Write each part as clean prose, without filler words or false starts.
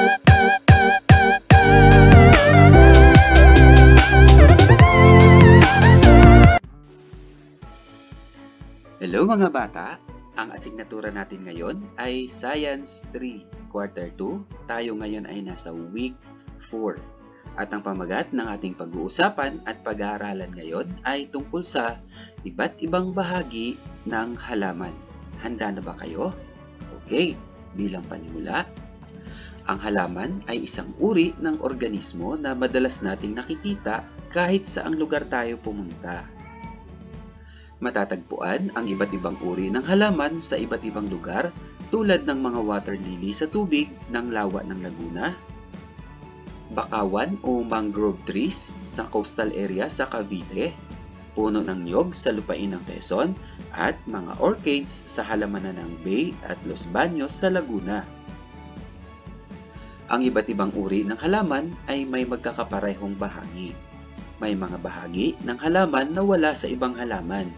Hello mga bata! Ang asignatura natin ngayon ay Science 3, Quarter 2. Tayo ngayon ay nasa Week 4. At ang pamagat ng ating pag-uusapan at pag-aaralan ngayon ay tungkol sa iba't ibang bahagi ng halaman. Handa na ba kayo? Okay, bilang panimula. Ang halaman ay isang uri ng organismo na madalas nating nakikita kahit saang lugar tayo pumunta. Matatagpuan ang iba't ibang uri ng halaman sa iba't ibang lugar tulad ng mga water lily sa tubig ng lawa ng Laguna, bakawan o mangrove trees sa coastal area sa Cavite, puno ng niyog sa lupain ng Quezon, at mga orchids sa halamanan ng Bay at Los Baños sa Laguna. Ang iba't ibang uri ng halaman ay may magkakaparehong bahagi. May mga bahagi ng halaman na wala sa ibang halaman.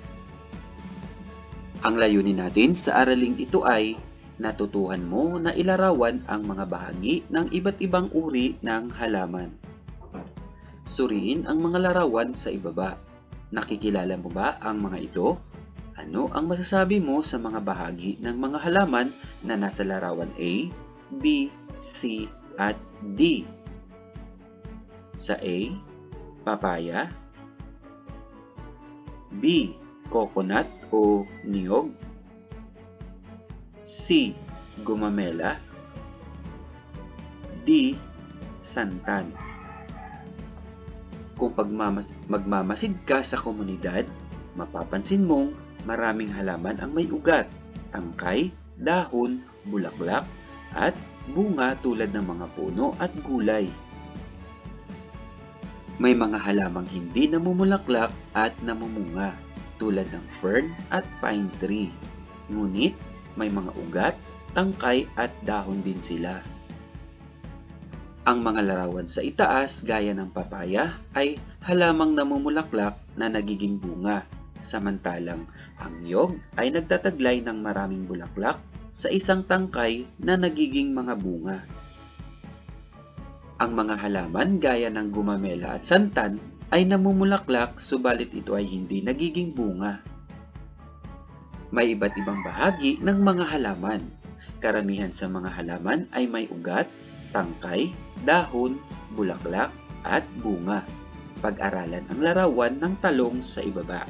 Ang layunin natin sa araling ito ay natutuhan mo na ilarawan ang mga bahagi ng iba't ibang uri ng halaman. Suriin ang mga larawan sa ibaba. Nakikilala mo ba ang mga ito? Ano ang masasabi mo sa mga bahagi ng mga halaman na nasa larawan A, B, C, at D? Sa A, papaya. B, coconut o niyog. C, gumamela. D, santan. Kung magmamasid ka sa komunidad, mapapansin mong maraming halaman ang may ugat, tangkay, dahon, bulaklak, at bunga tulad ng mga puno at gulay. May mga halamang hindi namumulaklak at namumunga, tulad ng fern at pine tree. Ngunit may mga ugat, tangkay at dahon din sila. Ang mga larawan sa itaas gaya ng papaya ay halamang namumulaklak na nagiging bunga, samantalang ang niyog ay nagtataglay ng maraming bulaklak sa isang tangkay na nagiging mga bunga. Ang mga halaman gaya ng gumamela at santan ay namumulaklak subalit ito ay hindi nagiging bunga. May iba't ibang bahagi ng mga halaman. Karamihan sa mga halaman ay may ugat, tangkay, dahon, bulaklak, at bunga. Pag-aralan ang larawan ng talong sa ibaba.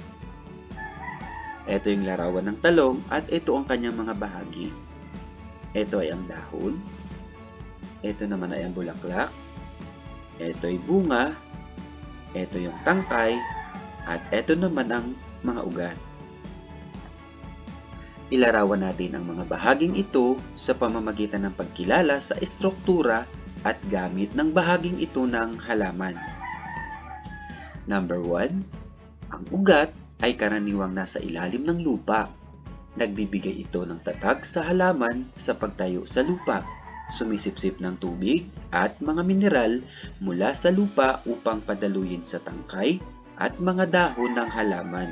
Ito yung larawan ng talong at ito ang kanyang mga bahagi. Ito ay ang dahon. Ito naman ay ang bulaklak. Ito ay bunga. Ito yung tangkay, at ito naman ang mga ugat. Ilarawan natin ang mga bahaging ito sa pamamagitan ng pagkilala sa estruktura at gamit ng bahaging ito ng halaman. Number 1, ang ugat ay karaniwang nasa ilalim ng lupa. Nagbibigay ito ng tatag sa halaman sa pagtayo sa lupa. Sumisipsip ng tubig at mga mineral mula sa lupa upang padaluyin sa tangkay at mga dahon ng halaman.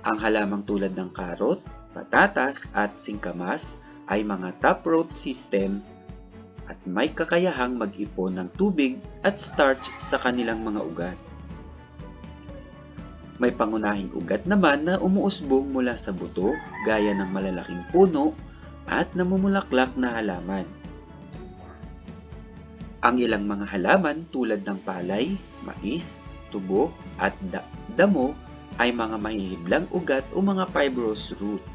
Ang halamang tulad ng karot, patatas at singkamas ay mga taproot system at may kakayahang mag-ipon ng tubig at starch sa kanilang mga ugat. May pangunahing ugat naman na umuusbong mula sa buto gaya ng malalaking puno at namumulaklak na halaman. Ang ilang mga halaman tulad ng palay, mais, tubo at damo ay mga mahihiblang ugat o mga fibrous root.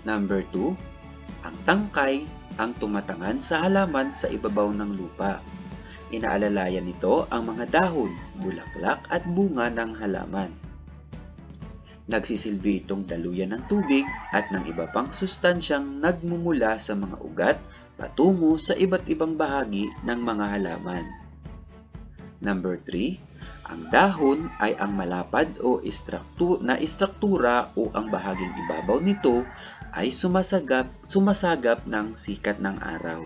Number 2, ang tangkay ang tumatangan sa halaman sa ibabaw ng lupa. Inaalalayan nito ang mga dahon, bulaklak at bunga ng halaman. Nagsisilbi itong daluyan ng tubig at ng iba pang sustansyang nagmumula sa mga ugat patungo sa iba't ibang bahagi ng mga halaman. Number 3, ang dahon ay ang malapad o istruktura o ang bahaging ibabaw nito ay sumasagap ng sikat ng araw.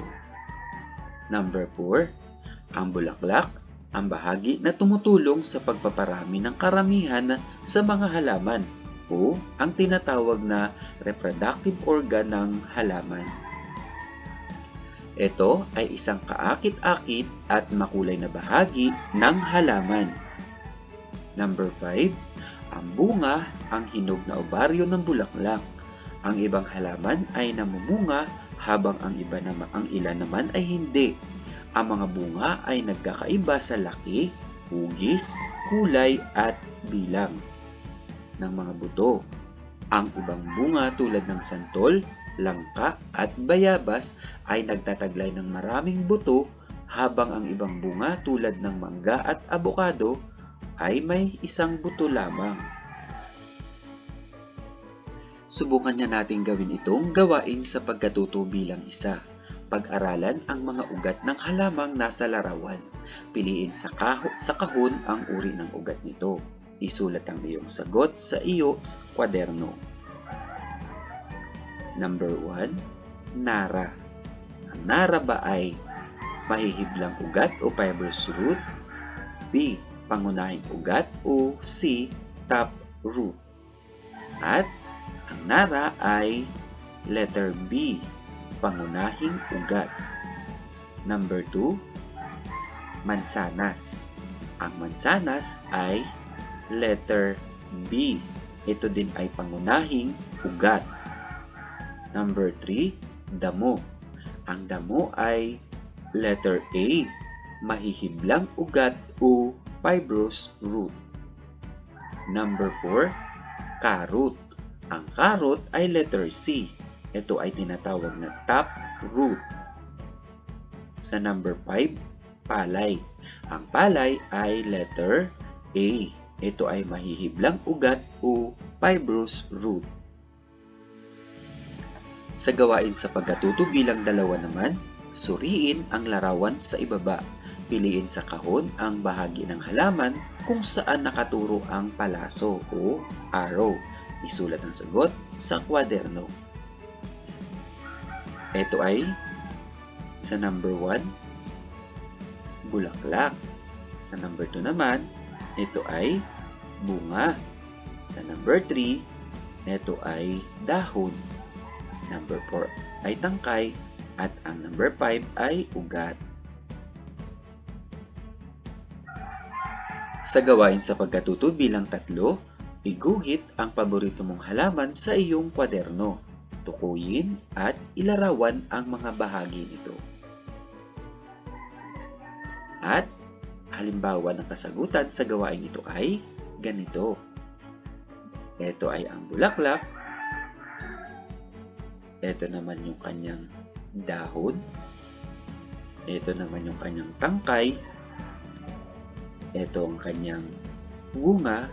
Number 4, ang bulaklak ang bahagi na tumutulong sa pagpaparami ng karamihan sa mga halaman o ang tinatawag na reproductive organ ng halaman. Ito ay isang kaakit-akit at makulay na bahagi ng halaman. Number 5. Ang bunga, ang hinog na obaryo ng bulaklak. Ang ibang halaman ay namumunga habang ang ilan naman ay hindi. Ang mga bunga ay nagkakaiba sa laki, hugis, kulay at bilang ng mga buto. Ang ibang bunga tulad ng santol, langka at bayabas ay nagtataglay ng maraming buto, habang ang ibang bunga tulad ng mangga at abokado ay may isang buto lamang. Subukan na natin gawin itong gawain sa pagkatuto bilang isa. Pag-aralan ang mga ugat ng halamang nasa larawan. Piliin sa kahon ang uri ng ugat nito. Isulat ang iyong sagot sa kwaderno. Number 1. Nara. Ang nara ba ay mahihiblang ugat o fibrous root? B. Pangunahing ugat o C. Top root? At ang nara ay letter B. Pangunahing ugat. Number 2. Mansanas. Ang mansanas ay letter B. Ito din ay pangunahing ugat. Number 3, damo. Ang damo ay letter A, mahihiblang ugat o fibrous root. Number 4, carrot. Ang carrot ay letter C. Ito ay tinatawag na top root. Sa number 5, palay. Ang palay ay letter A. Ito ay mahihiblang ugat o fibrous root. Sa gawain sa pagkatuto bilang 2 naman, suriin ang larawan sa ibaba. Piliin sa kahon ang bahagi ng halaman kung saan nakaturo ang palaso o arrow. Isulat ang sagot sa kwaderno. Ito ay sa number 1, bulaklak. Sa number 2 naman, ito ay bunga. Sa number 3, ito ay dahon. Number 4 ay tangkay at ang number 5 ay ugat. Sa gawain sa pagkatuto bilang 3, iguhit ang paborito mong halaman sa iyong kwaderno. Tukuyin at ilarawan ang mga bahagi nito. At halimbawa ng kasagutan sa gawain ito ay ganito. Ito ay ang bulaklak. Ito naman yung kanyang dahon. Ito naman yung kanyang tangkay. Ito ang kanyang bunga.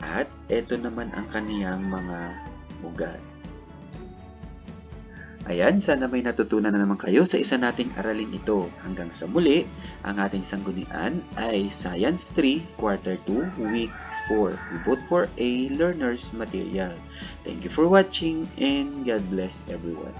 At ito naman ang kanyang mga ugat. Ayan, sana may natutunan na naman kayo sa isa nating aralin ito. Hanggang sa muli, ang ating sanggunian ay Science 3, Quarter 2, Week 4. We vote for A, Learner's Material. Thank you for watching and God bless everyone.